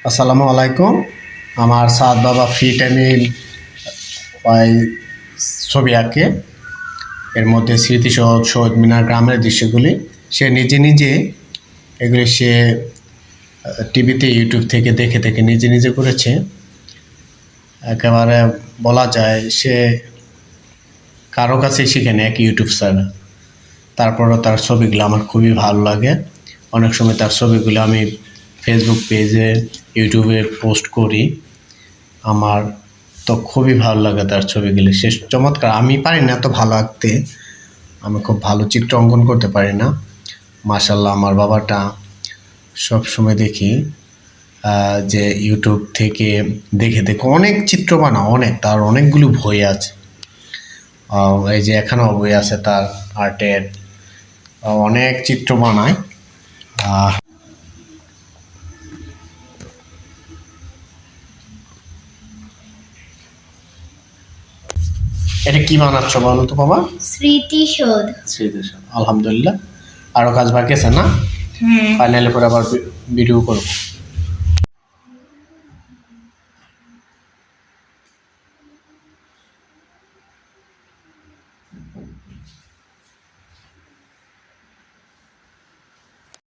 আসসালামু আলাইকুম। আমার সাদ বাবা ফ্রি টাইমে ওই ছবি আঁকে। এর মধ্যে স্মৃতিসৌধ, শহীদ মিনার, গ্রামের দৃশ্যগুলি সে নিজে নিজে এগুলি সে টিভিতে ইউটিউব থেকে দেখে দেখে নিজে নিজে করেছে। একেবারে বলা যায় সে কারো কাছেই শিখে নেয় এক ইউটিউব ছাড়া। তারপরও তার ছবিগুলো আমার খুবই ভালো লাগে। অনেক সময় তার ছবিগুলো আমি ফেসবুক পেজে, ইউটিউবে পোস্ট করি। আমার তো খুবই ভালো লাগে তার ছবিগুলি, সে চমৎকার। আমি পারি না এত ভালো আঁকতে, আমি খুব ভালো চিত্র অঙ্কন করতে পারি না। মাশাআল্লাহ আমার বাবাটা সবসময় দেখি যে ইউটিউব থেকে দেখে দেখে অনেক চিত্র বানায়, অনেক, তার অনেকগুলো বই আছে। এই যে এখানেও বই আছে তার আর্টের, অনেক চিত্র বানায়। এটা কি বানাচ্ছ বলো তো বাবা? স্মৃতিসৌধ। আলহামদুলিল্লাহ। আরো কাজ বাকি আছে না? হ্যাঁ। ফাইনালি করে আবার ভিডিও করবো।